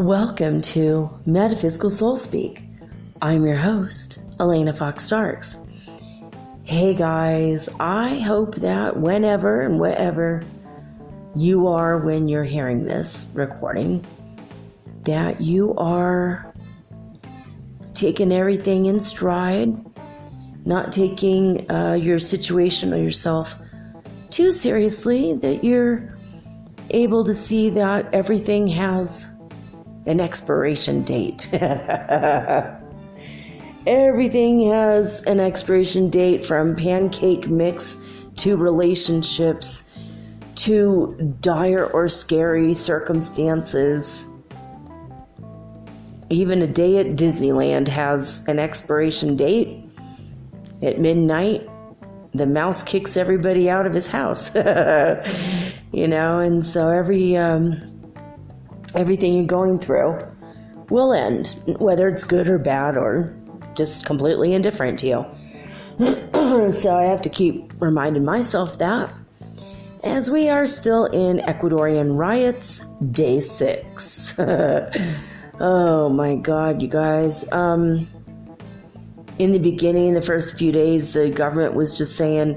Welcome to Metaphysical Soul Speak. I'm your host, Elena Fox Starks. Hey guys, I hope that whenever and wherever you are when you're hearing this recording, that you are taking everything in stride, not taking your situation or yourself too seriously, that you're able to see that everything has an expiration date. Everything has an expiration date, from pancake mix to relationships to dire or scary circumstances. Even a day at Disneyland has an expiration date. At midnight, the mouse kicks everybody out of his house. And so everything you're going through will end, whether it's good or bad or just completely indifferent to you. So I have to keep reminding myself that, as we are still in Ecuadorian Riots, Day 6. Oh my God, you guys. In the beginning, the first few days, the government was just saying,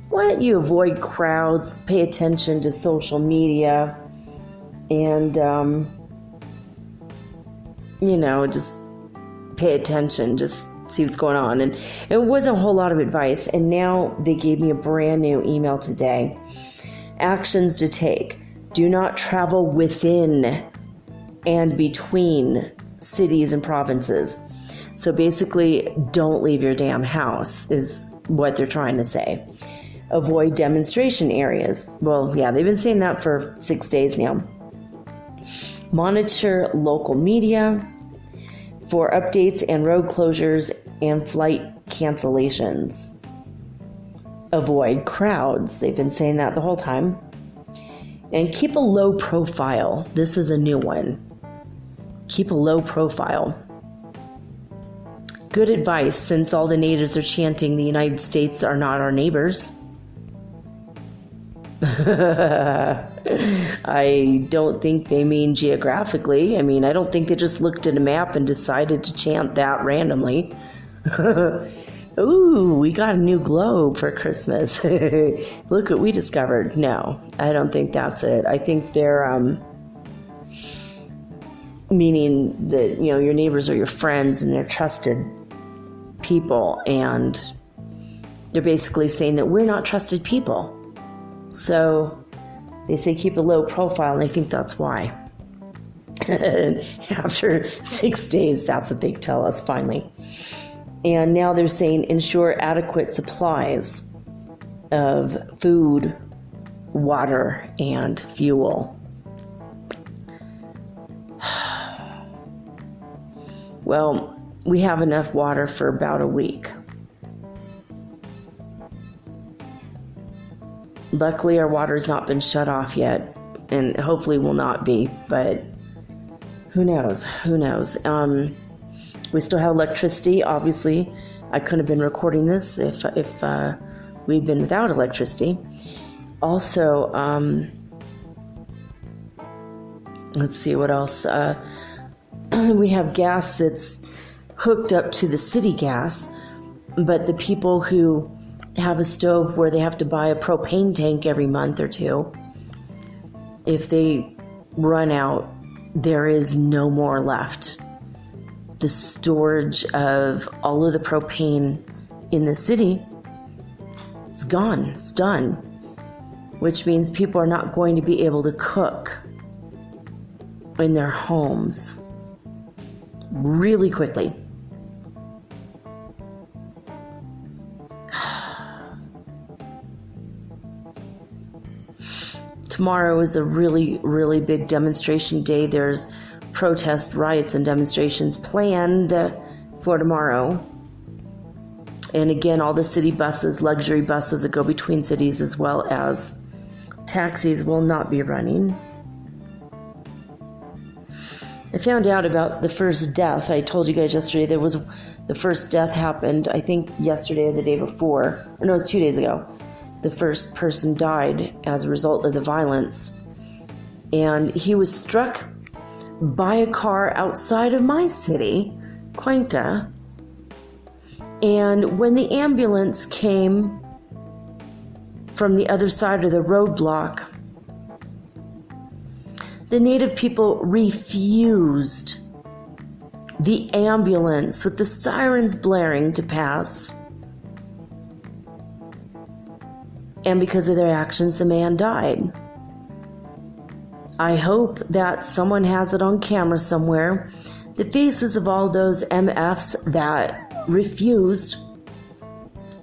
why don't you avoid crowds, pay attention to social media, and, just pay attention, just see what's going on. And it wasn't a whole lot of advice. And now they gave me a brand new email today. Actions to take. Do not travel within and between cities and provinces. So basically, don't leave your damn house is what they're trying to say. Avoid demonstration areas. Well, yeah, they've been saying that for 6 days now. Monitor local media for updates and road closures and flight cancellations. Avoid crowds. They've been saying that the whole time. And keep a low profile. This is a new one. Keep a low profile. Good advice, since all the natives are chanting the United States are not our neighbors. I don't think they mean geographically. I don't think they just looked at a map and decided to chant that randomly. Ooh, we got a new globe for Christmas. Look what we discovered. No, I don't think that's it. I think they're meaning that, your neighbors are your friends and they're trusted people, and they're basically saying that we're not trusted people. So they say keep a low profile, and I think that's why. After 6 days, that's what they tell us finally. And now they're saying ensure adequate supplies of food, water, and fuel. Well, we have enough water for about a week. Luckily, our water's not been shut off yet, and hopefully will not be, but who knows? We still have electricity. Obviously, I couldn't have been recording this if we'd been without electricity. Also, let's see what else. We have gas that's hooked up to the city gas, but the people who have a stove where they have to buy a propane tank every month or two, if they run out, there is no more left. The storage of all of the propane in the city is gone. It's done. Which means people are not going to be able to cook in their homes really quickly. tomorrow is a really, really big demonstration day. There's protest riots and demonstrations planned for tomorrow. And again, all the city buses, luxury buses that go between cities, as well as taxis, will not be running. I found out about the first death. I told you guys yesterday the first death happened, I think yesterday or the day before. Or no, it was 2 days ago. The first person died as a result of the violence. And he was struck by a car outside of my city, Cuenca. And when the ambulance came from the other side of the roadblock, the native people refused the ambulance with the sirens blaring to pass. And because of their actions, the man died. I hope that someone has it on camera somewhere. The faces of all those MFs that refused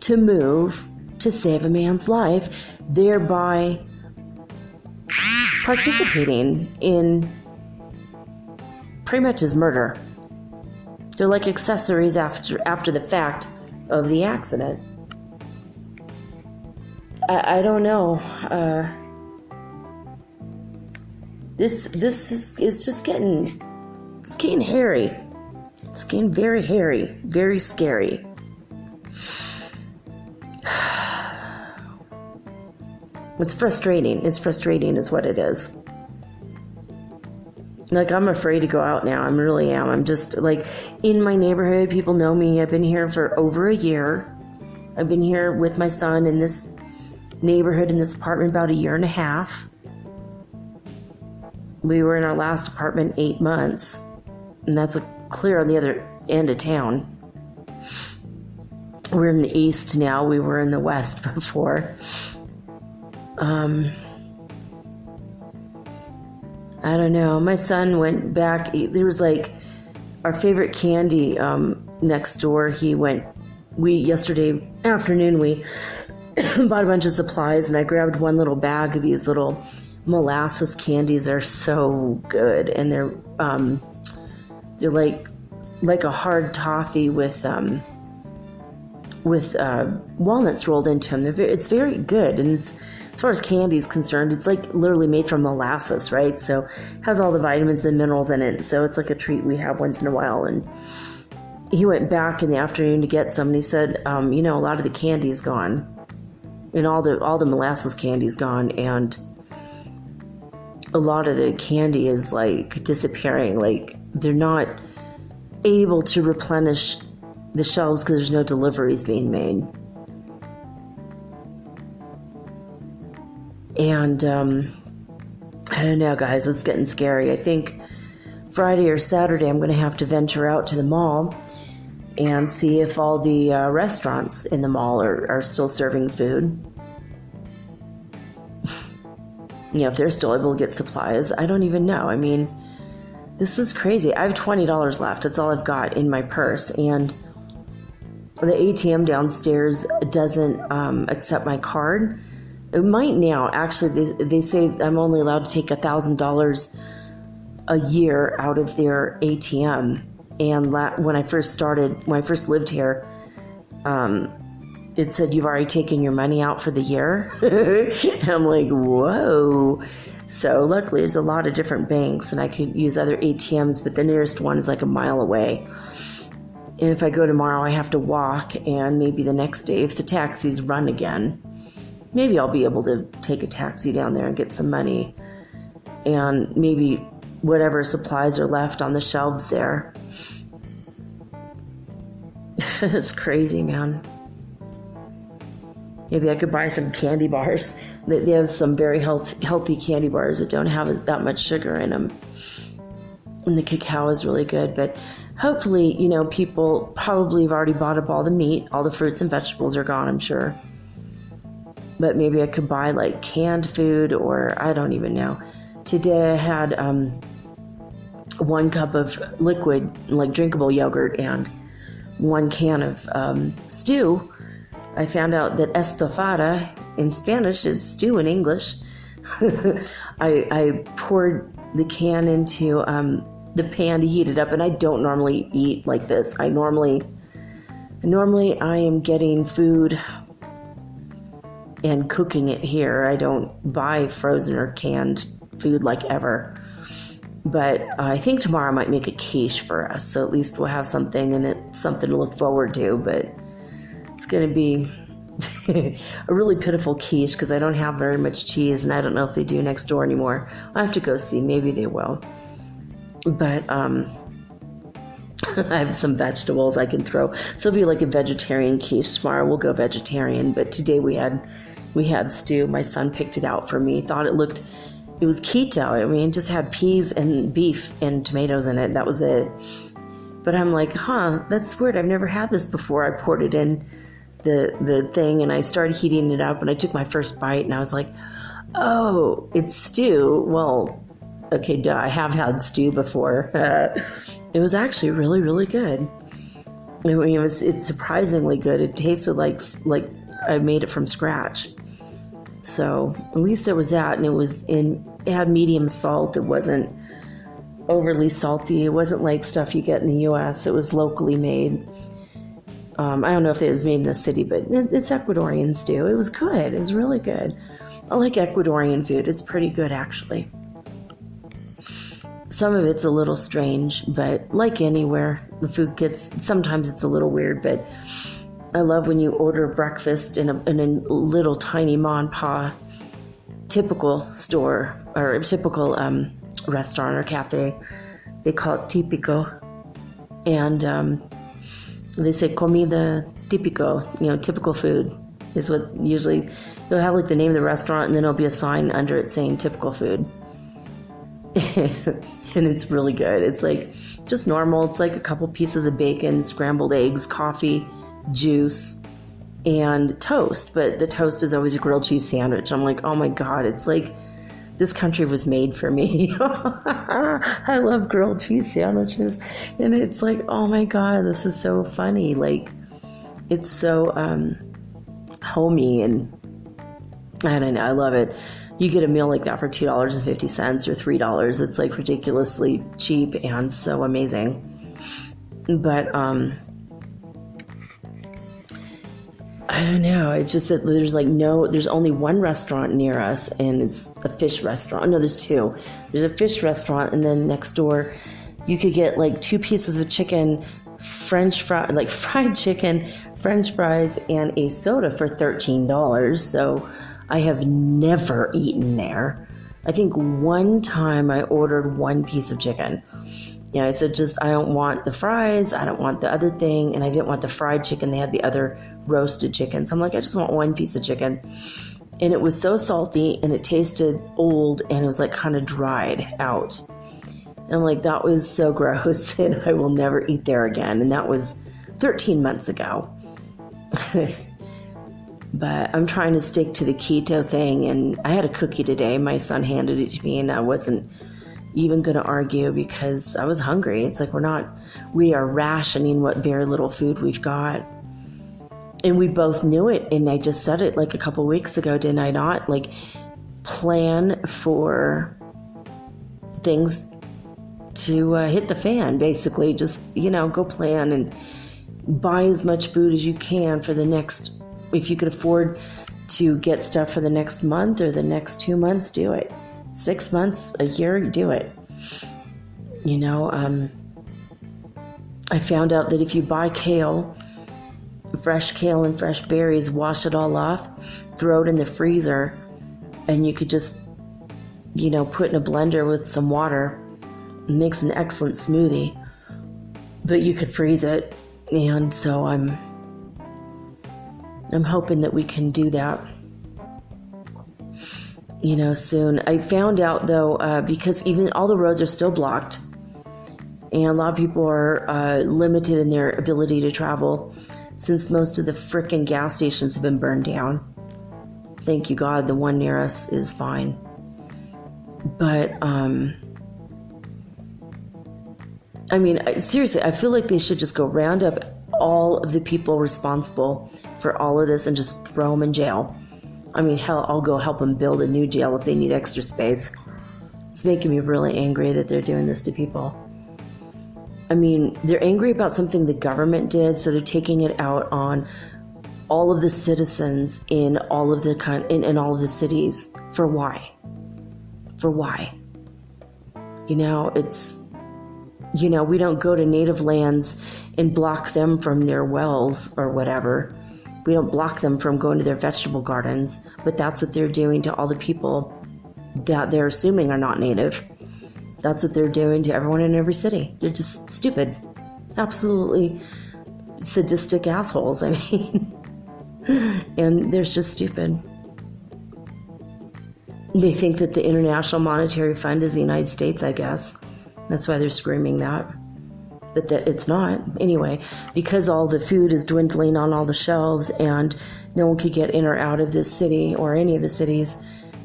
to move to save a man's life, thereby participating in pretty much his murder. They're like accessories after the fact of the accident. I don't know. This is just getting hairy. It's getting very hairy, very scary. It's frustrating. It's frustrating is what it is. Like, I'm afraid to go out now. I really am. I'm just, like, in my neighborhood, people know me. I've been here for over a year. I've been here with my son in this neighborhood, in this apartment, about a year and a half. We were in our last apartment 8 months, and that's clear on the other end of town. We're in the east now. We were in the west before. I don't know. My son went back. There was like our favorite candy next door. Yesterday afternoon, we bought a bunch of supplies, and I grabbed one little bag of these little molasses candies. They're so good, and they're like a hard toffee with walnuts rolled into them. It's very good, and as far as candy is concerned, it's like literally made from molasses, right? So it has all the vitamins and minerals in it. So it's like a treat we have once in a while. And he went back in the afternoon to get some, and he said, a lot of the candy's gone, and all the molasses candy's gone, and a lot of the candy is like disappearing. Like, they're not able to replenish the shelves because there's no deliveries being made. And I don't know, guys, it's getting scary. I think Friday or Saturday I'm going to have to venture out to the mall and see if all the restaurants in the mall are still serving food. If they're still able to get supplies. I don't even know. I mean, this is crazy. I have $20 left. That's all I've got in my purse. And the ATM downstairs doesn't accept my card. It might now. Actually, they say I'm only allowed to take $1,000 a year out of their ATM. And when I first lived here, it said, you've already taken your money out for the year. And I'm like, whoa. So luckily there's a lot of different banks, and I could use other ATMs, but the nearest one is like a mile away. And if I go tomorrow, I have to walk, and maybe the next day, if the taxis run again, maybe I'll be able to take a taxi down there and get some money, and maybe whatever supplies are left on the shelves there. It's crazy, man. Maybe I could buy some candy bars. They have some very healthy candy bars that don't have that much sugar in them. And the cacao is really good. But hopefully, people probably have already bought up all the meat. All the fruits and vegetables are gone, I'm sure. But maybe I could buy like canned food, or I don't even know. Today I had 1 cup of liquid, like drinkable yogurt, and 1 can of stew. I found out that estofada in Spanish is stew in English. I poured the can into the pan to heat it up, and I don't normally eat like this. Normally I am getting food and cooking it here. I don't buy frozen or canned food like ever. But I think tomorrow I might make a quiche for us, so at least we'll have something, and it's something to look forward to. But it's going to be a really pitiful quiche because I don't have very much cheese, and I don't know if they do next door anymore. I have to go see. Maybe they will. But I have some vegetables I can throw. So it'll be like a vegetarian quiche. Tomorrow we'll go vegetarian. But today we had stew. My son picked it out for me. Thought it was keto. I mean, it just had peas and beef and tomatoes in it. That was it. But I'm like, that's weird. I've never had this before. I poured it in the thing, and I started heating it up, and I took my first bite, and I was like, oh, it's stew. Well, okay, duh. I have had stew before. It was actually really, really good. I mean, it's surprisingly good. It tasted like I made it from scratch. So at least there was that, and it had medium salt. It wasn't overly salty. It wasn't like stuff you get in the U.S. It was locally made. I don't know if it was made in the city, but it's Ecuadorian stew. It was good. It was really good. I like Ecuadorian food. It's pretty good, actually. Some of it's a little strange, but like anywhere, the food sometimes it's a little weird, but I love when you order breakfast in a little tiny ma and pa typical store or a typical restaurant or cafe. They call it típico, and they say comida típico. Typical food is what usually they'll have, like the name of the restaurant, and then there'll be a sign under it saying typical food. And it's really good. It's like just normal. It's like a couple pieces of bacon, scrambled eggs, coffee, juice, and toast. But the toast is always a grilled cheese sandwich. I'm like, oh my God, it's like this country was made for me. I love grilled cheese sandwiches. And it's like, oh my God, this is so funny. Like, it's so homey, and I don't know, I love it. You get a meal like that for $2.50 or $3. It's like ridiculously cheap and so amazing. But I don't know. It's just that there's only one restaurant near us, and it's a fish restaurant. No, there's two. There's a fish restaurant, and then next door you could get like 2 pieces of chicken, fried chicken, French fries, and a soda for $13. So I have never eaten there. I think one time I ordered 1 piece of chicken. I said, I don't want the fries, I don't want the other thing, and I didn't want the fried chicken. They had the other roasted chicken. So I'm like, I just want 1 piece of chicken. And it was so salty, and it tasted old, and it was like kind of dried out. And I'm like, that was so gross, and I will never eat there again. And that was 13 months ago. But I'm trying to stick to the keto thing, and I had a cookie today. My son handed it to me, and I wasn't even going to argue because I was hungry. It's like we are rationing what very little food we've got. And we both knew it, and I just said it like a couple weeks ago, didn't I not? Like, plan for things to hit the fan, basically. Just, go plan and buy as much food as you can for the next. If you could afford to get stuff for the next month or the next 2 months, do it. 6 months, a year, do it. I found out that if you buy fresh kale and fresh berries, wash it all off, throw it in the freezer, and you could just, put in a blender with some water. It makes an excellent smoothie. But you could freeze it, and so I'm hoping that we can do that, soon. I found out, though, because even all the roads are still blocked, and a lot of people are limited in their ability to travel since most of the frickin' gas stations have been burned down. Thank you, God, the one near us is fine. But, seriously, I feel like they should just go round up all of the people responsible for all of this and just throw them in jail. I mean, hell, I'll go help them build a new jail if they need extra space. It's making me really angry that they're doing this to people. I mean, they're angry about something the government did, so they're taking it out on all of the citizens in all of the in all of the cities. For why? For why? You know, it's, you know, we don't go to native lands and block them from their wells or whatever. We don't block them from going to their vegetable gardens, but that's what they're doing to all the people that they're assuming are not native. That's what they're doing to everyone in every city. They're just stupid. Absolutely sadistic assholes, I mean. And they're just stupid. They think that the International Monetary Fund is the United States, I guess. That's why they're screaming that. But that it's not. Anyway, because all the food is dwindling on all the shelves and no one could get in or out of this city or any of the cities,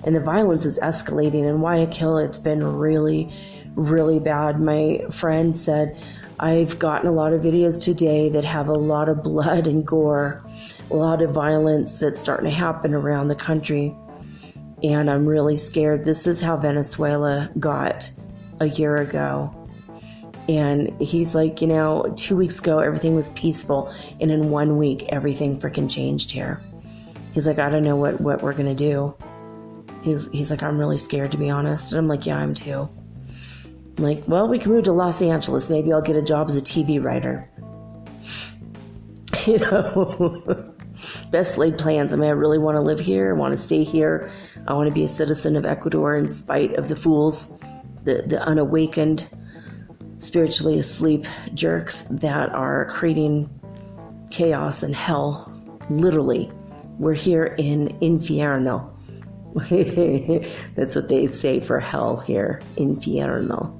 and the violence is escalating. In Guayaquil, it's been really, really bad. My friend said, I've gotten a lot of videos today that have a lot of blood and gore, a lot of violence that's starting to happen around the country. And I'm really scared. This is how Venezuela got a year ago. And he's like, you know, 2 weeks ago, everything was peaceful. And in 1 week, everything freaking changed here. He's like, I don't know what we're going to do. He's like, I'm really scared, to be honest. And I'm like, yeah, I'm too. I'm like, well, we can move to Los Angeles. Maybe I'll get a job as a TV writer. You know, best laid plans. I mean, I really want to live here. I want to stay here. I want to be a citizen of Ecuador in spite of the fools, the unawakened, spiritually asleep jerks that are creating chaos and hell. Literally, we're here in Infierno. That's what they say for hell here. Infierno.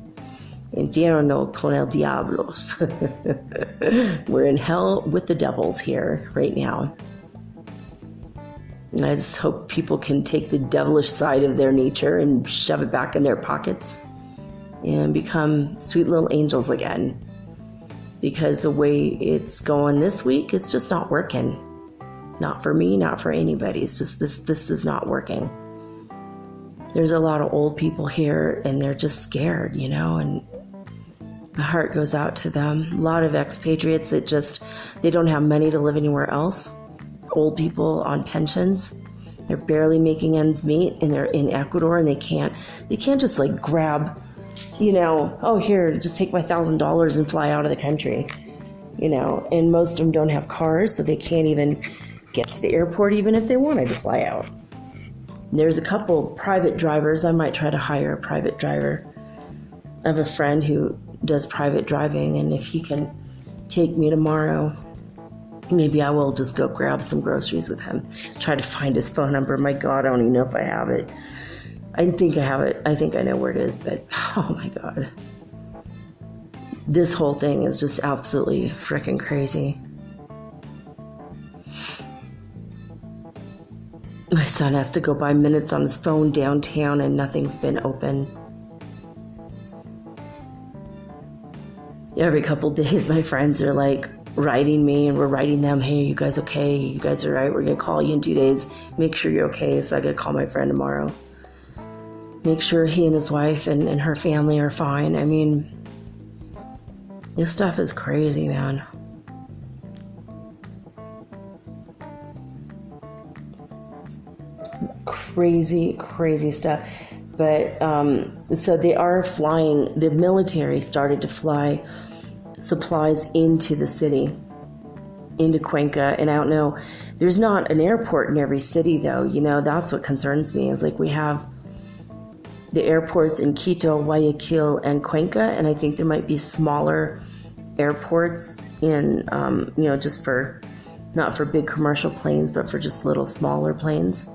Infierno con el diablos. We're in hell with the devils here right now. And I just hope people can take the devilish side of their nature and shove it back in their pockets and become sweet little angels again. Because the way it's going this week, it's just not working. Not for me, not for anybody. It's just this is not working. There's a lot of old people here and they're just scared, you know, and my heart goes out to them. A lot of expatriates that they don't have money to live anywhere else. Old people on pensions. They're barely making ends meet and they're in Ecuador and they can't just like grab, you know, oh, here, just take my $1,000 and fly out of the country, you know, and most of them don't have cars, so they can't even get to the airport even if they wanted to fly out. There's a couple private drivers. I might try to hire a private driver. I have a friend who does private driving, and if he can take me tomorrow, maybe I will just go grab some groceries with him. Try to find his phone number. My God, I don't even know if I have it. I think I have it. I think I know where it is, but oh my God. This whole thing is just absolutely freaking crazy. My son has to go buy minutes on his phone downtown and nothing's been open. Every couple days, my friends are like writing me and we're writing them, hey, are you guys okay? You guys are right. We're going to call you in 2 days. Make sure you're okay. So I got to call my friend tomorrow. Make sure he and his wife and her family are fine. I mean, this stuff is crazy, man. Crazy stuff. But so they are flying, the military started to fly supplies into the city, into Cuenca. And I don't know, there's not an airport in every city though. You know, that's what concerns me, is like we have the airports in Quito, Guayaquil, and Cuenca. And I think there might be smaller airports in, you know, just for, not for big commercial planes, but for just little smaller planes.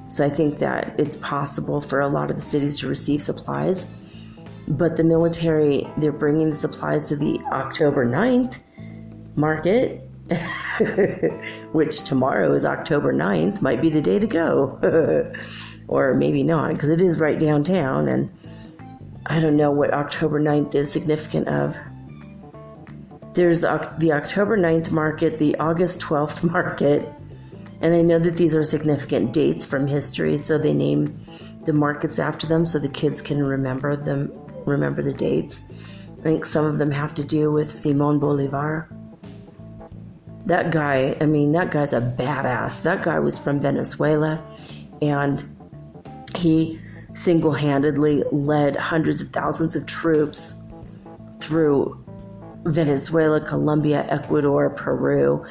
So I think that it's possible for a lot of the cities to receive supplies. But the military, they're bringing the supplies to the October 9th market, which tomorrow is October 9th, might be the day to go. Or maybe not, because it is right downtown. And I don't know what October 9th is significant of. There's the October 9th market, the August 12th market, And I know that these are significant dates from history, so they name the markets after them so the kids can remember the dates. I think some of them have to do with Simon Bolivar. That guy, that guy's a badass. That guy was from Venezuela, and he single-handedly led hundreds of thousands of troops through Venezuela, Colombia, Ecuador, Peru,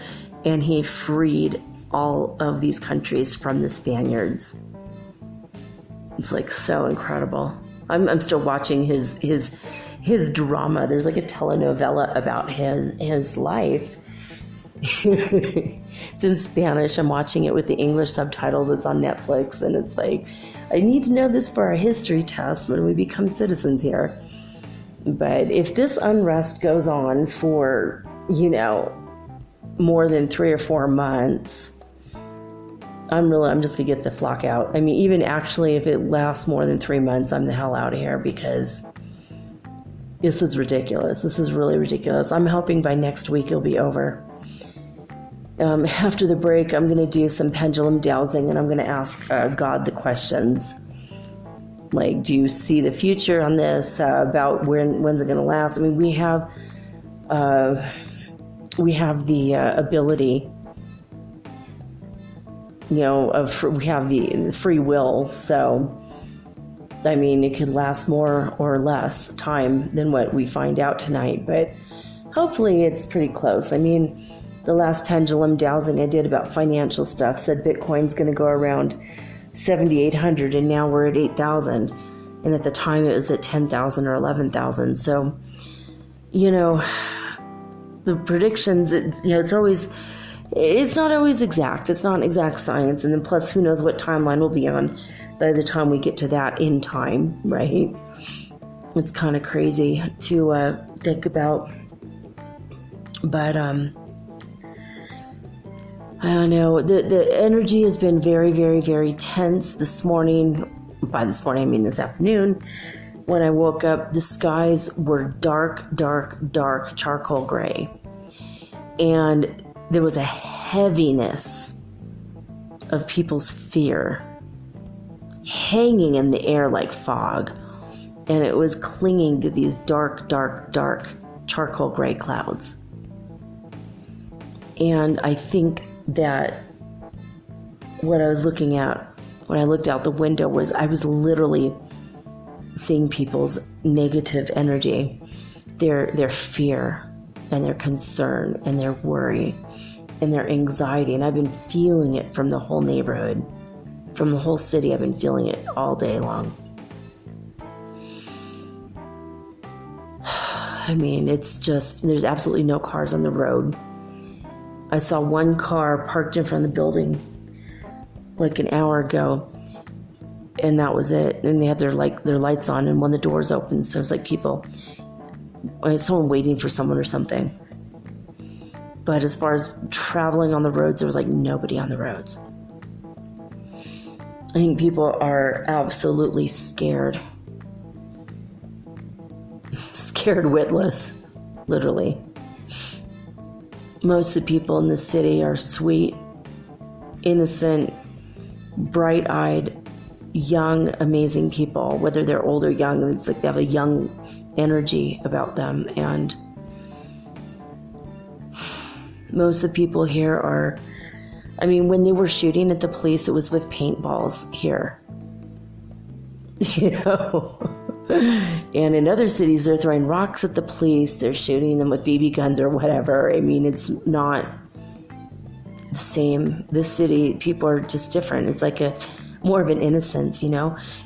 and he freed all of these countries from the Spaniards. It's like so incredible. I'm still watching his drama. There's like a telenovela about his life. It's in Spanish. I'm watching it with the English subtitles. It's on Netflix, and it's like, I need to know this for our history test when we become citizens here. But if this unrest goes on for, more than 3 or 4 months, I'm just gonna get the flock out. Even actually, if it lasts more than 3 months, I'm the hell out of here, because this is ridiculous. This is really ridiculous. I'm hoping by next week it'll be over. After the break, I'm going to do some pendulum dowsing, and I'm going to ask God the questions. Like, do you see the future on this? About when's it going to last? We have the ability, we have the free will. So, it could last more or less time than what we find out tonight. But hopefully, it's pretty close. The last pendulum dowsing I did about financial stuff said Bitcoin's going to go around 7,800, and now we're at 8,000. And at the time it was at 10,000 or 11,000. So, the predictions, it's not always exact. It's not exact science. And then plus, who knows what timeline we'll be on by the time we get to that in time, right? It's kind of crazy to think about. But, I don't know. The energy has been very, very, very tense this morning. By this morning, I mean this afternoon. When I woke up, the skies were dark, dark, dark charcoal gray. And there was a heaviness of people's fear hanging in the air like fog. And it was clinging to these dark, dark, dark charcoal gray clouds. And I think that what I was looking at when I looked out the window was I was literally seeing people's negative energy, their fear and their concern and their worry and their anxiety. And I've been feeling it from the whole neighborhood, from the whole city. I've been feeling it all day long. It's just, there's absolutely no cars on the road. I saw one car parked in front of the building like an hour ago, and that was it. And they had their lights on, and when the doors opened, so it was like someone waiting for someone or something. But as far as traveling on the roads, there was like nobody on the roads. I think people are absolutely scared. Scared witless, literally. Most of the people in the city are sweet, innocent, bright-eyed, young, amazing people. Whether they're old or young, it's like they have a young energy about them. And most of the people here are, when they were shooting at the police, it was with paintballs here. And in other cities, they're throwing rocks at the police. They're shooting them with BB guns or whatever. It's not the same. This city, people are just different. It's like more of an innocence, And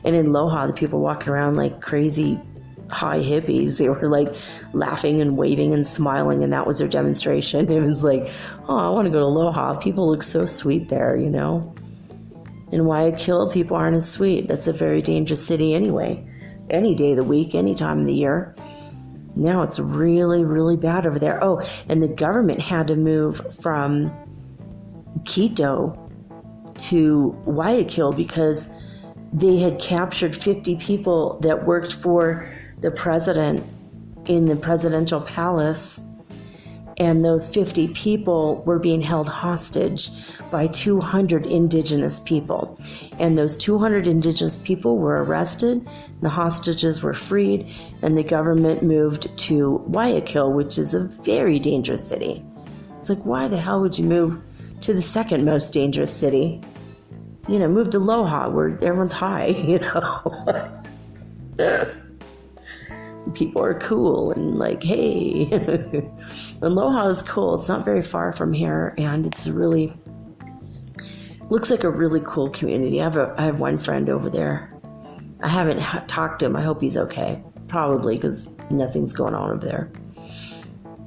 in Loja, the people walking around like crazy high hippies. They were like laughing and waving and smiling, and that was their demonstration. It was like, oh, I want to go to Loja. People look so sweet there, And Guayaquil, people aren't as sweet. That's a very dangerous city anyway. Any day of the week, any time of the year. Now it's really, really bad over there. Oh, and the government had to move from Quito to Guayaquil because they had captured 50 people that worked for the president in the presidential palace. And those 50 people were being held hostage by 200 indigenous people. And those 200 indigenous people were arrested, the hostages were freed, and the government moved to Guayaquil, which is a very dangerous city. It's like, why the hell would you move to the second most dangerous city? You know, move to Loja, where everyone's high, you know. People are cool and like, hey. And Loja is cool. It's not very far from here, and it's looks like a really cool community. I have one friend over there. I haven't talked to him. I hope he's okay. Probably, because nothing's going on over there.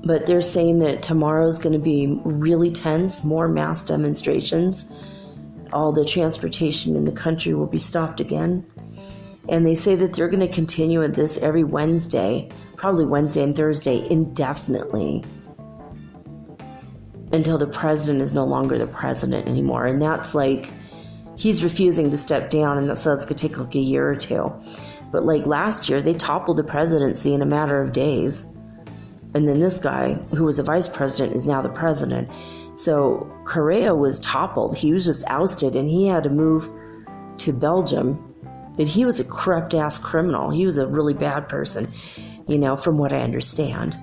But they're saying that tomorrow's going to be really tense, more mass demonstrations. All the transportation in the country will be stopped again. And they say that they're going to continue with this every Wednesday, probably Wednesday and Thursday, indefinitely, until the president is no longer the president anymore. And that's like, he's refusing to step down, and so that's going to take like a year or two. But like last year, they toppled the presidency in a matter of days. And then this guy, who was a vice president, is now the president. So Correa was toppled. He was just ousted, and he had to move to Belgium. But he was a corrupt-ass criminal. He was a really bad person, you know, from what I understand.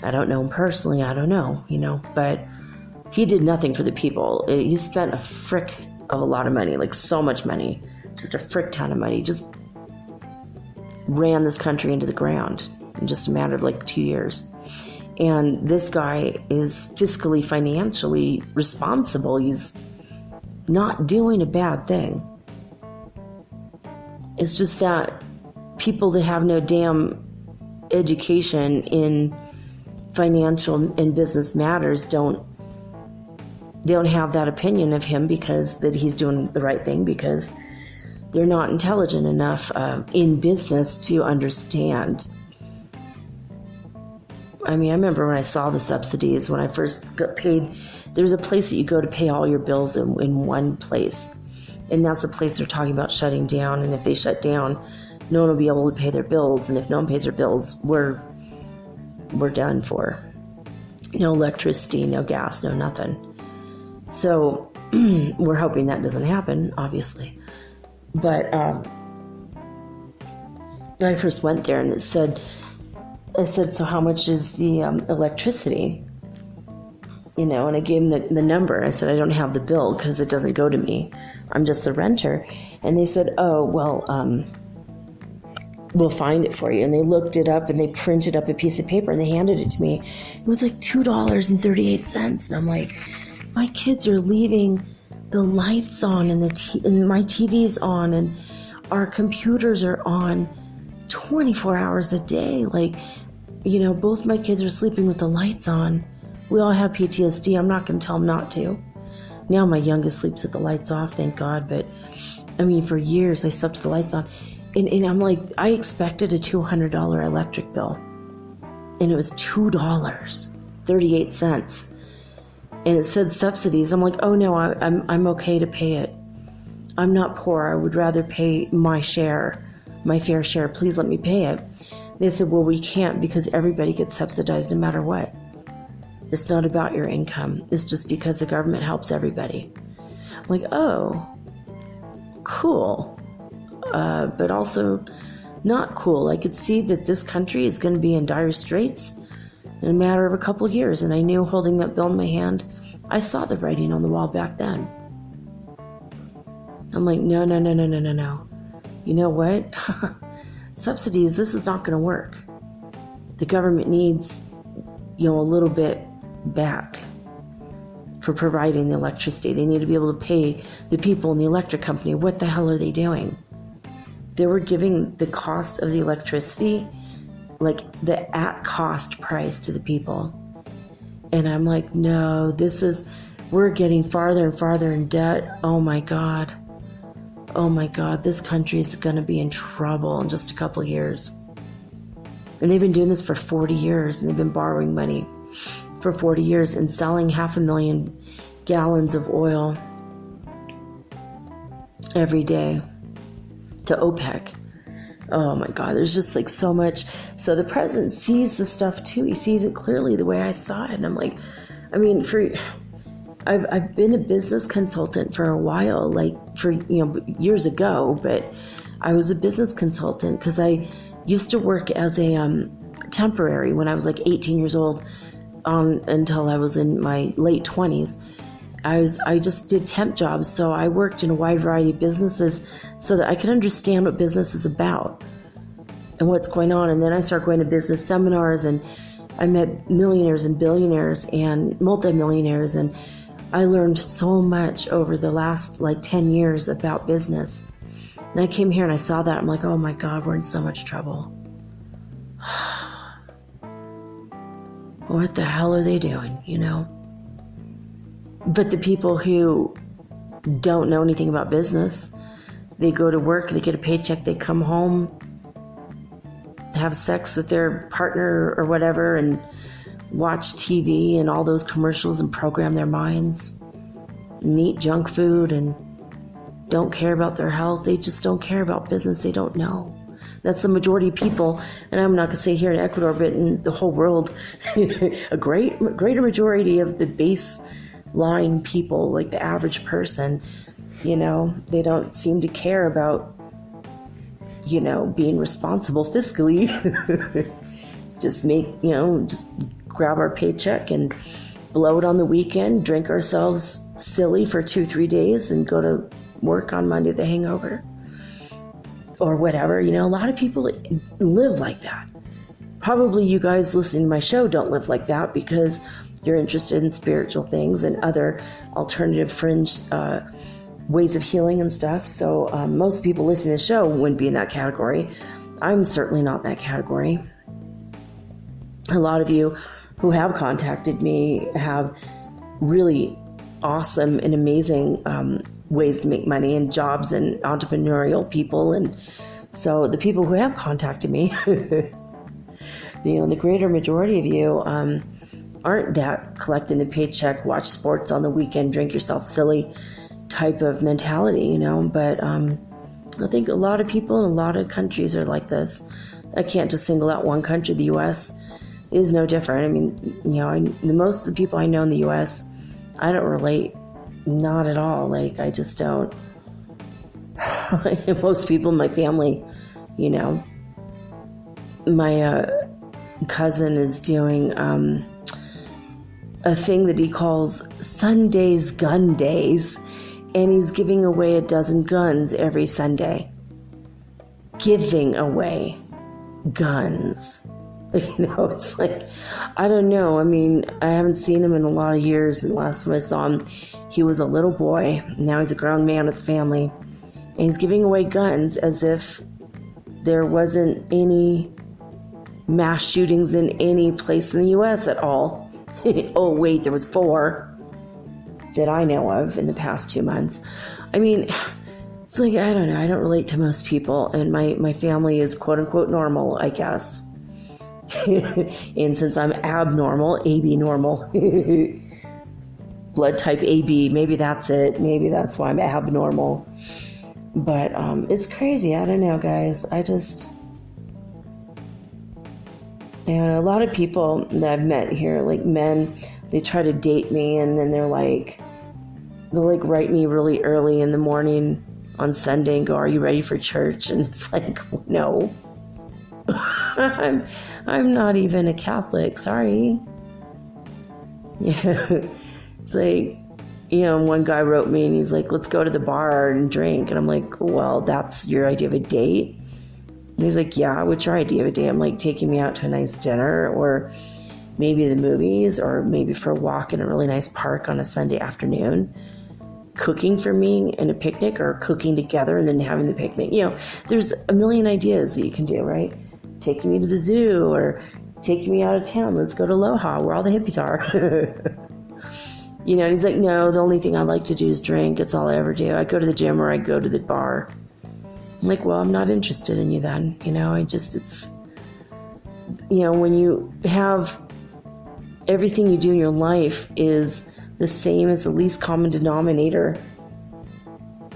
I don't know him personally. I don't know, you know. But he did nothing for the people. He spent a frick of a lot of money, like so much money, just a frick ton of money. Just ran this country into the ground in just a matter of like 2 years. And this guy is fiscally, financially responsible. He's not doing a bad thing. It's just that people that have no damn education in financial and business matters don't have that opinion of him, because that he's doing the right thing, because they're not intelligent enough in business to understand. I mean, I remember when I saw the subsidies, when I first got paid, there's a place that you go to pay all your bills in one place. And that's the place they're talking about shutting down. And if they shut down, no one will be able to pay their bills. And if no one pays their bills, we're done for. No electricity, no gas, no nothing. So we're hoping that doesn't happen, obviously. But when I first went there, and I said, so how much is the electricity? You know, and I gave them the number. I said, I don't have the bill because it doesn't go to me. I'm just the renter. And they said, oh, well, we'll find it for you. And they looked it up, and they printed up a piece of paper, and they handed it to me. It was like $2.38. And I'm like, my kids are leaving the lights on, and and my TV's on, and our computers are on 24 hours a day. Like, you know, both my kids are sleeping with the lights on. We all have PTSD. I'm not going to tell them not to. Now my youngest sleeps with the lights off, thank God. But, I mean, for years I slept with the lights on. And I'm like, I expected a $200 electric bill. And it was $2.38. And it said subsidies. I'm like, oh, no, I'm okay to pay it. I'm not poor. I would rather pay my share, my fair share. Please let me pay it. They said, well, we can't, because everybody gets subsidized no matter what. It's not about your income. It's just because the government helps everybody. I'm like, oh, cool. But also not cool. I could see that this country is going to be in dire straits in a matter of a couple of years. And I knew, holding that bill in my hand, I saw the writing on the wall back then. I'm like, no. You know what? Subsidies, this is not going to work. The government needs, a little bit back for providing the electricity. They need to be able to pay the people in the electric company. What the hell are they doing? They were giving the cost of the electricity, like the at-cost price, to the people. And I'm like, no, we're getting farther and farther in debt. Oh my God, this country is going to be in trouble in just a couple of years. And they've been doing this for 40 years, and they've been borrowing money for 40 years and selling 500,000 gallons of oil every day to OPEC. Oh my God, there's just like so much. So the president sees the stuff too. He sees it clearly the way I saw it. And I'm like, I mean, I've been a business consultant for a while, like for, years ago, but I was a business consultant because I used to work as a temporary when I was like 18 years old until I was in my late 20s. I just did temp jobs, so I worked in a wide variety of businesses so that I could understand what business is about and what's going on. And then I started going to business seminars, and I met millionaires and billionaires and multimillionaires, and I learned so much over the last like 10 years about business. And I came here and I saw that. I'm like, oh my God, we're in so much trouble. What the hell are they doing, But the people who don't know anything about business, they go to work, they get a paycheck, they come home, have sex with their partner or whatever, and watch TV and all those commercials and program their minds, and eat junk food and don't care about their health. They just don't care about business. They don't know. That's the majority of people, and I'm not going to say here in Ecuador, but in the whole world, a greater majority of the baseline people, like the average person, they don't seem to care about, being responsible fiscally. Just grab our paycheck and blow it on the weekend, drink ourselves silly for 2-3 days, and go to work on Monday the hangover. Or whatever, a lot of people live like that. Probably you guys listening to my show don't live like that because you're interested in spiritual things and other alternative fringe ways of healing and stuff. So most people listening to the show wouldn't be in that category. I'm certainly not in that category. A lot of you who have contacted me have really awesome and amazing ways to make money and jobs and entrepreneurial people. And so the people who have contacted me, the greater majority of you aren't that collecting the paycheck, watch sports on the weekend, drink yourself silly type of mentality, but I think a lot of people in a lot of countries are like this. I can't just single out one country. The U.S. is no different. I mean, most of the people I know in the U.S., I don't relate. Not at all. Like, I just don't. Most people in my family, my cousin is doing a thing that he calls Sunday's Gun Days, and he's giving away a dozen guns every Sunday. Giving away guns. It's like, I don't know. I mean, I haven't seen him in a lot of years. And the last time I saw him, he was a little boy. Now he's a grown man with a family. And he's giving away guns as if there wasn't any mass shootings in any place in the U.S. at all. Oh, wait, there was 4 that I know of in the past 2 months. I mean, it's like, I don't know. I don't relate to most people. And my family is quote unquote normal, I guess. And since I'm abnormal, AB normal, blood type AB, maybe that's it. Maybe that's why I'm abnormal. But it's crazy. I don't know, guys. A lot of people that I've met here, like men, they try to date me, and then they'll write me really early in the morning on Sunday and go, "Are you ready for church?" And it's like, no. I'm not even a Catholic, sorry. Yeah. It's like, one guy wrote me and he's like, "Let's go to the bar and drink." And I'm like, "Well, that's your idea of a date?" And he's like, "Yeah, what's your idea of a date?" I'm like, "Taking me out to a nice dinner, or maybe the movies, or maybe for a walk in a really nice park on a Sunday afternoon. Cooking for me and a picnic, or cooking together and then having the picnic." There's a million ideas that you can do, right? Taking me to the zoo, or taking me out of town. Let's go to Aloha, where all the hippies are. And he's like, "No, the only thing I like to do is drink. It's all I ever do. I go to the gym or I go to the bar." I'm like, "Well, I'm not interested in you then." When you have everything you do in your life is the same as the least common denominator,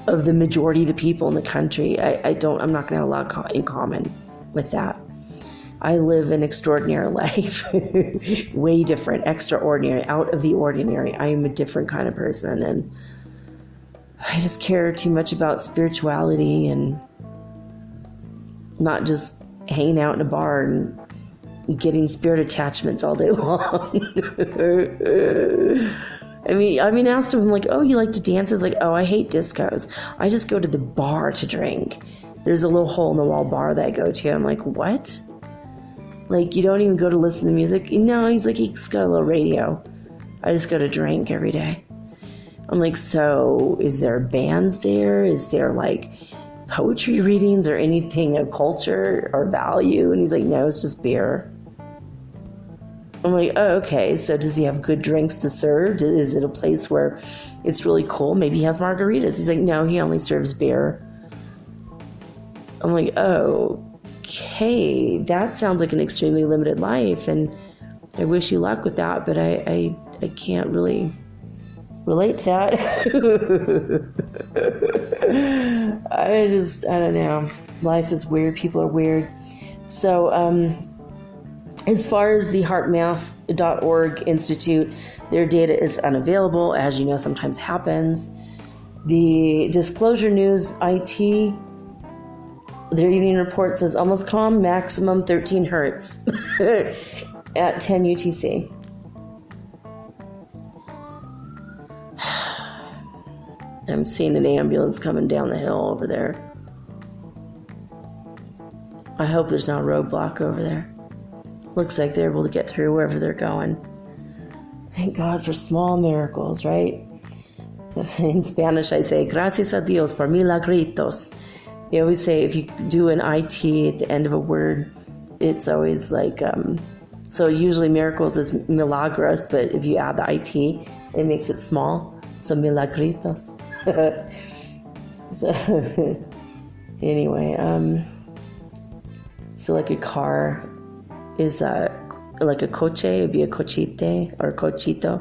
of the majority of the people in the country. I'm not going to have a lot in common with that. I live an extraordinary life, way different, extraordinary, out of the ordinary. I am a different kind of person, and I just care too much about spirituality and not just hanging out in a bar and getting spirit attachments all day long. I mean, asked him, I'm like, oh, you like to dance? He's like, oh, I hate discos. I just go to the bar to drink. There's a little hole in the wall bar that I go to. I'm like, what? Like, you don't even go to listen to music? No, he's like, he's got a little radio. I just go to drink every day. I'm like, so is there bands there? Is there like poetry readings or anything of culture or value? And he's like, no, it's just beer. I'm like, oh, okay. So does he have good drinks to serve? Is it a place where it's really cool? Maybe he has margaritas. He's like, no, he only serves beer. I'm like, oh, okay. That sounds like an extremely limited life, and I wish you luck with that, but I can't really relate to that. I don't know. Life is weird. People are weird. So, as far as the HeartMath.org Institute, their data is unavailable, as you know sometimes happens. The Disclosure News IT, their evening report says almost calm, maximum 13 hertz at 10 UTC. I'm seeing an ambulance coming down the hill over there. I hope there's not a roadblock over there. Looks like they're able to get through wherever they're going. Thank God for small miracles, right? In Spanish, I say, gracias a Dios por milagritos. They always say if you do an IT at the end of a word, it's always like, so usually miracles is milagros, but if you add the IT, it makes it small. So milagritos. So anyway, so like a car is like a coche, it'd be a cochite or cochito,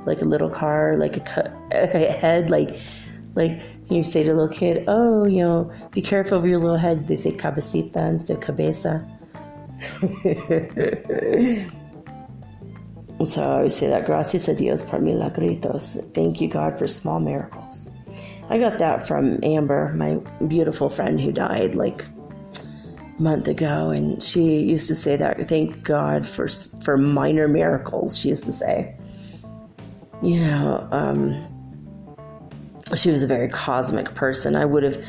like a little car, like a head, like you say to a little kid, oh, you know, be careful of your little head. They say cabecita instead of cabeza. So I always say that, gracias a Dios por milagritos. Thank you, God, for small miracles. I got that from Amber, my beautiful friend who died like a month ago, and she used to say that, thank God for minor miracles, she used to say. You know, she was a very cosmic person. I wanted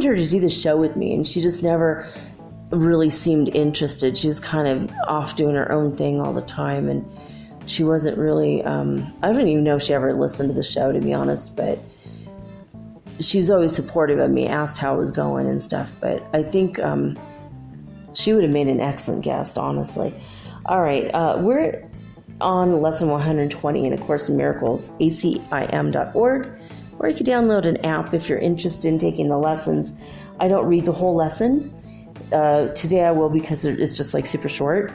her to do the show with me, and she just never really seemed interested. She was kind of off doing her own thing all the time, and she wasn't really, I don't even know if she ever listened to the show, to be honest, but she was always supportive of me, asked how it was going and stuff, but I think she would have made an excellent guest, honestly. All right, we're on lesson 120 in A Course in Miracles, acim.org, or you can download an app if you're interested in taking the lessons. I don't read the whole lesson. Today I will, because it's just like super short,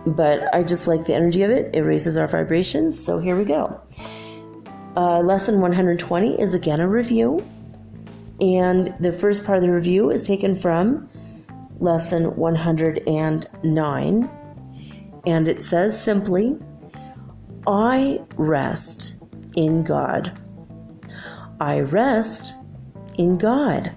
but I just like the energy of it. It raises our vibrations, so here we go. Lesson 120 is again a review, and the first part of the review is taken from lesson 109, and it says simply, I rest in God. I rest in God.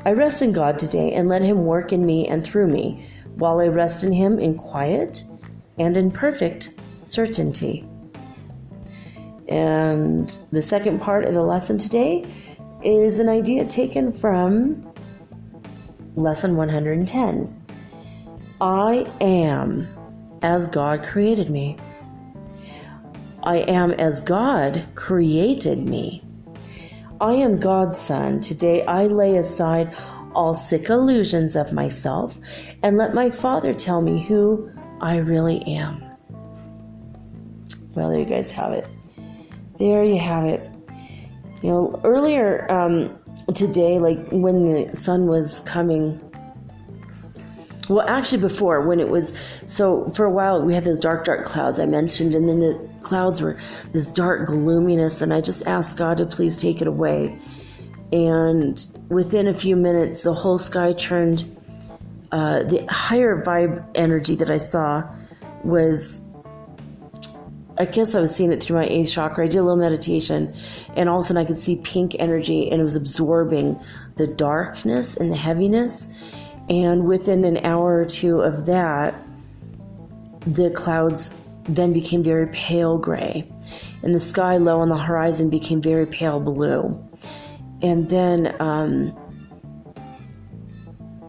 I rest in God today and let Him work in me and through me, while I rest in Him in quiet and in perfect certainty. And the second part of the lesson today is an idea taken from lesson 110. I am as God created me. I am as God created me. I am God's son. Today I lay aside all sick illusions of myself and let my Father tell me who I really am. Well, there you guys have it. There you have it. You know, earlier today, like when the sun was coming, Well, actually before, when it was, so for a while we had those dark, dark clouds I mentioned, and then the clouds were this dark gloominess, and I just asked God to please take it away. And within a few minutes, the whole sky turned, the higher vibe energy that I saw was, I guess I was seeing it through my 8th chakra. I did a little meditation, and all of a sudden I could see pink energy, and it was absorbing the darkness and the heaviness. And within an hour or two of that, the clouds then became very pale gray, and the sky low on the horizon became very pale blue. And then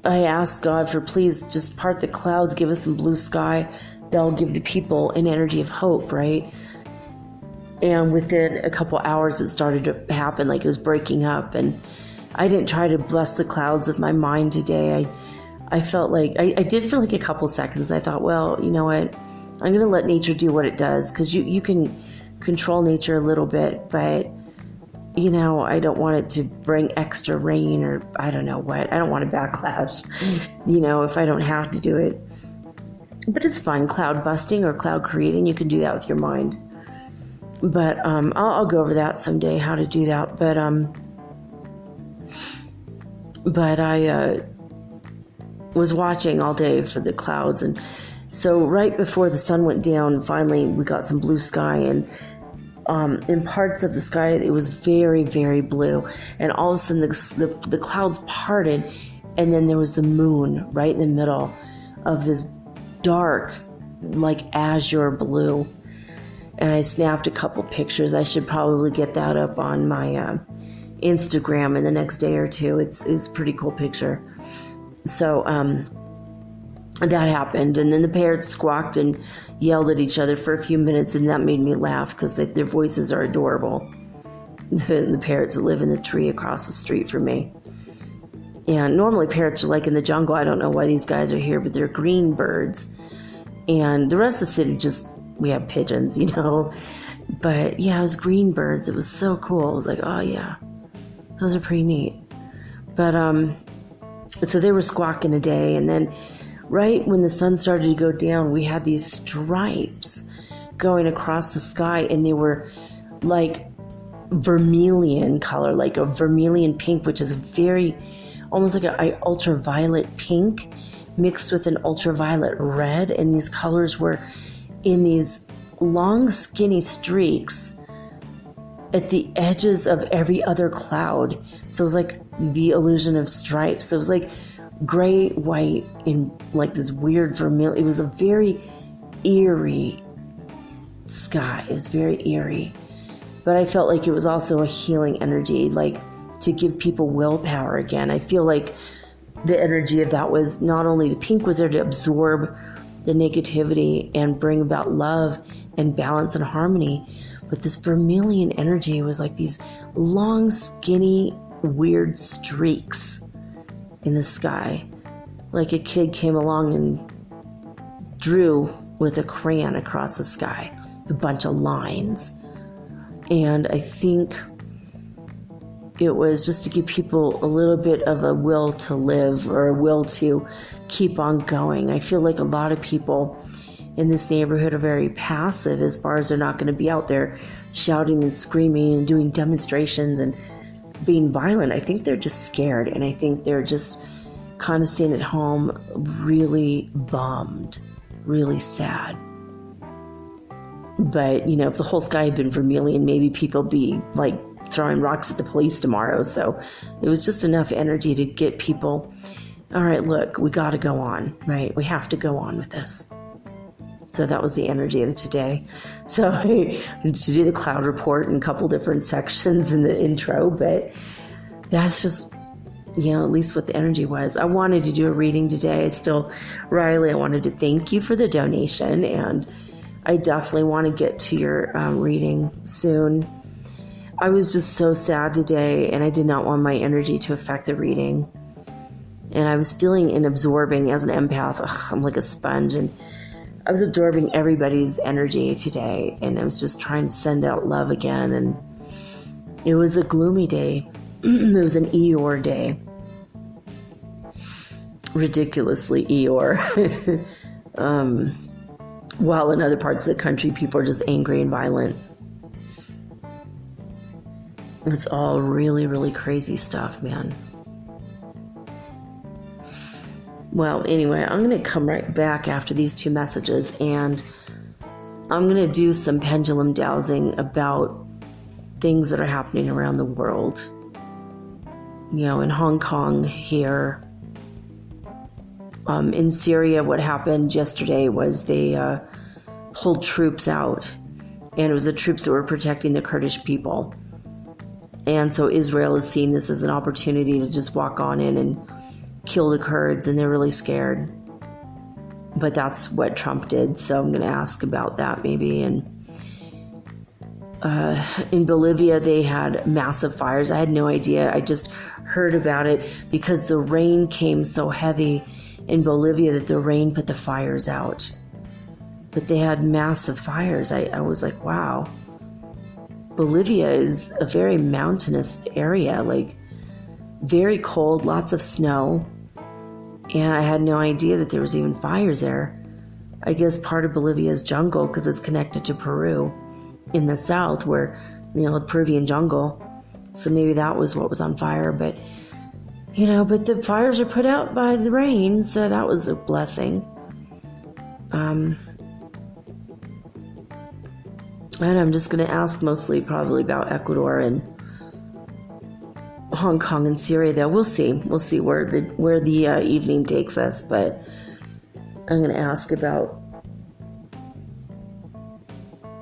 I asked God for, please just part the clouds, give us some blue sky. That'll give the people an energy of hope, right? And within a couple hours, it started to happen, like it was breaking up. And I didn't try to bless the clouds with my mind today. I felt like, I did for like a couple seconds. I thought, well, you know what? I'm going to let nature do what it does, because you can control nature a little bit, but, you know, I don't want it to bring extra rain, or I don't know what. I don't want a backlash, you know, if I don't have to do it. But it's fun, cloud busting or cloud creating. You can do that with your mind. But I'll go over that someday, how to do that. But I was watching all day for the clouds, and so right before the sun went down, finally we got some blue sky, and in parts of the sky it was very, very blue, and all of a sudden the clouds parted, and then there was the moon right in the middle of this dark, like azure blue. And I snapped a couple pictures. I should probably get that up on my Instagram in the next day or two. It's a pretty cool picture. So that happened, and then the parrots squawked and yelled at each other for a few minutes, and that made me laugh because their voices are adorable. The parrots that live in the tree across the street from me. And normally parrots are like in the jungle. I don't know why these guys are here, but they're green birds. And the rest of the city we have pigeons, you know. But yeah, it was green birds. It was so cool. I was like, oh yeah, those are pretty neat. But so they were squawking a day, and then right when the sun started to go down, we had these stripes going across the sky, and they were like vermilion color, like a vermilion pink, which is very almost like an ultraviolet pink mixed with an ultraviolet red. And these colors were in these long, skinny streaks at the edges of every other cloud. So it was like the illusion of stripes. So it was like gray, white, in like this weird vermilion. It was a very eerie sky. It was very eerie. But I felt like it was also a healing energy, like to give people willpower again. I feel like the energy of that was not only the pink was there to absorb the negativity and bring about love and balance and harmony, but this vermilion energy was like these long, skinny, weird streaks in the sky. Like a kid came along and drew with a crayon across the sky, a bunch of lines. And I think it was just to give people a little bit of a will to live, or a will to keep on going. I feel like a lot of people in this neighborhood are very passive, as far as they're not going to be out there shouting and screaming and doing demonstrations and being violent. I think they're just scared, and I think they're just kind of staying at home, really bummed, really sad. But, you know, if the whole sky had been vermilion, maybe people be like throwing rocks at the police tomorrow. So it was just enough energy to get people, all right, look, we got to go on, right? We have to go on with this. So that was the energy of today. So I had to do the cloud report in a couple different sections in the intro, but that's just, you know, at least what the energy was. I wanted to do a reading today. Riley, I wanted to thank you for the donation, and I definitely want to get to your reading soon. I was just so sad today, and I did not want my energy to affect the reading. And I was feeling and absorbing as an empath. I'm like a sponge, and I was absorbing everybody's energy today, and I was just trying to send out love again. And it was a gloomy day. It was an Eeyore day. ridiculously Eeyore. While in other parts of the country, people are just angry and violent. It's all really, really crazy stuff, man. Well, anyway, I'm going to come right back after these 2 messages, and I'm going to do some pendulum dowsing about things that are happening around the world. You know, in Hong Kong here. In Syria, what happened yesterday was they pulled troops out, and it was the troops that were protecting the Kurdish people. And so Israel is seeing this as an opportunity to just walk on in and kill the Kurds, and they're really scared. But that's what Trump did, so I'm going to ask about that maybe. And in Bolivia, they had massive fires. I had no idea. I just heard about it because the rain came so heavy in Bolivia that the rain put the fires out. But they had massive fires. I was like, wow. Bolivia is a very mountainous area, like very cold, lots of snow. And I had no idea that there was even fires there. I guess part of Bolivia is jungle because it's connected to Peru in the south where, you know, the Peruvian jungle. So maybe that was what was on fire. But, you know, but the fires are put out by the rain. So that was a blessing. And I'm just going to ask mostly probably about Ecuador and Hong Kong and Syria, though. We'll see. We'll see where the evening takes us. But I'm going to ask about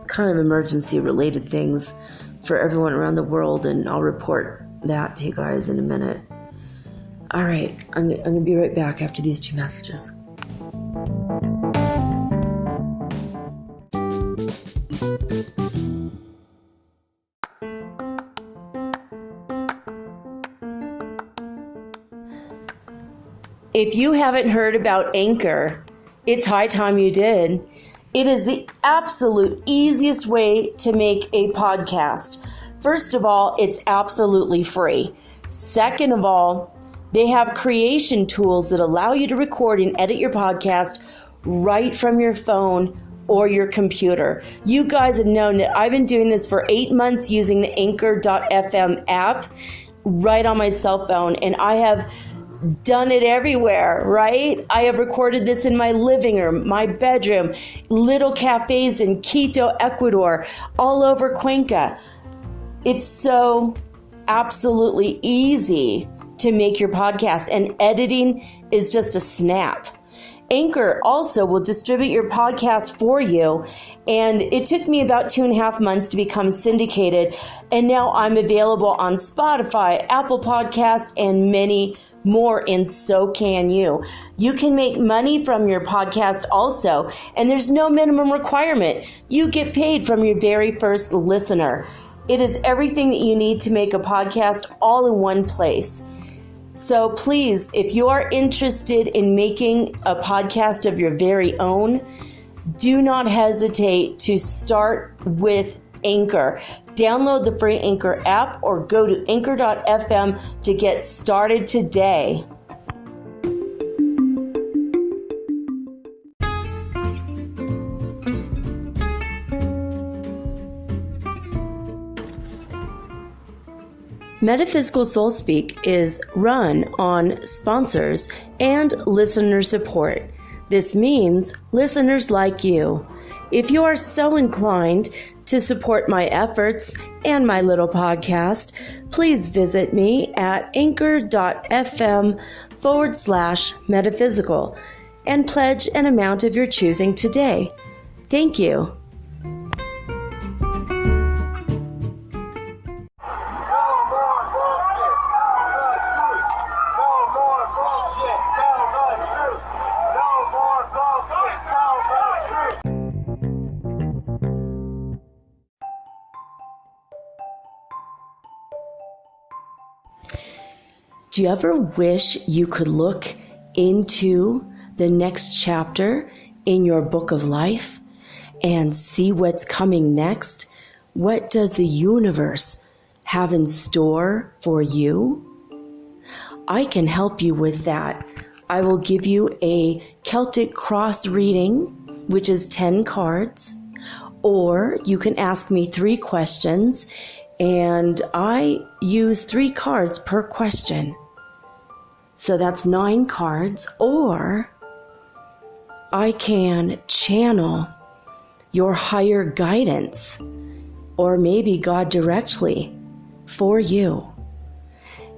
kind of emergency-related things for everyone around the world, and I'll report that to you guys in a minute. All right. I'm going to be right back after these 2 messages. If you haven't heard about Anchor, it's high time you did. It is the absolute easiest way to make a podcast. First of all, it's absolutely free. Second of all, they have creation tools that allow you to record and edit your podcast right from your phone or your computer. You guys have known that I've been doing this for 8 months using the Anchor.fm app right on my cell phone, and I have done it everywhere, right? I have recorded this in my living room, my bedroom, little cafes in Quito, Ecuador, all over Cuenca. It's so absolutely easy to make your podcast, and editing is just a snap. Anchor also will distribute your podcast for you, and it took me about 2.5 months to become syndicated, and now I'm available on Spotify, Apple Podcast, and many more, and so can you. You can make money from your podcast also, and there's no minimum requirement. You get paid from your very first listener. It is everything that you need to make a podcast all in one place. So please, if you are interested in making a podcast of your very own, do not hesitate to start with Anchor. Download the free Anchor app or go to anchor.fm to get started today. Metaphysical Soul Speak is run on sponsors and listener support. This means listeners like you. If you are so inclined to support my efforts and my little podcast, please visit me at anchor.fm/metaphysical and pledge an amount of your choosing today. Thank you. Do you ever wish you could look into the next chapter in your book of life and see what's coming next? What does the universe have in store for you? I can help you with that. I will give you a Celtic cross reading, which is 10 cards, or you can ask me 3 questions, and I use 3 cards per question. So that's 9 cards, or I can channel your higher guidance, or maybe God directly for you.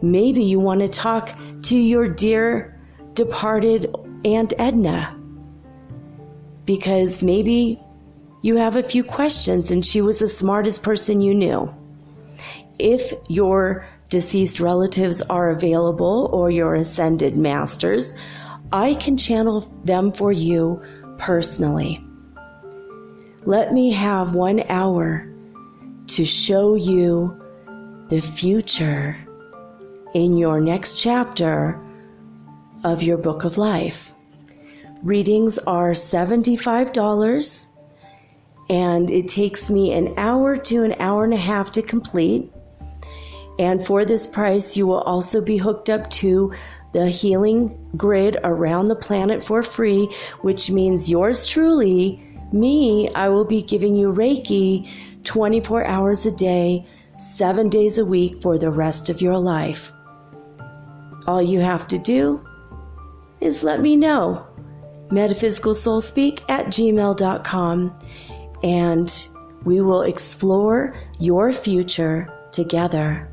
Maybe you want to talk to your dear departed Aunt Edna, because maybe you have a few questions and she was the smartest person you knew. If your deceased relatives are available or your ascended masters, I can channel them for you personally. Let me have 1 hour to show you the future in your next chapter of your book of life. Readings are $75, and it takes me an hour to an hour and a half to complete. And for this price, you will also be hooked up to the healing grid around the planet for free, which means yours truly, me, I will be giving you Reiki 24 hours a day, 7 days a week for the rest of your life. All you have to do is let me know. metaphysicalsoulspeak@gmail.com, and we will explore your future together.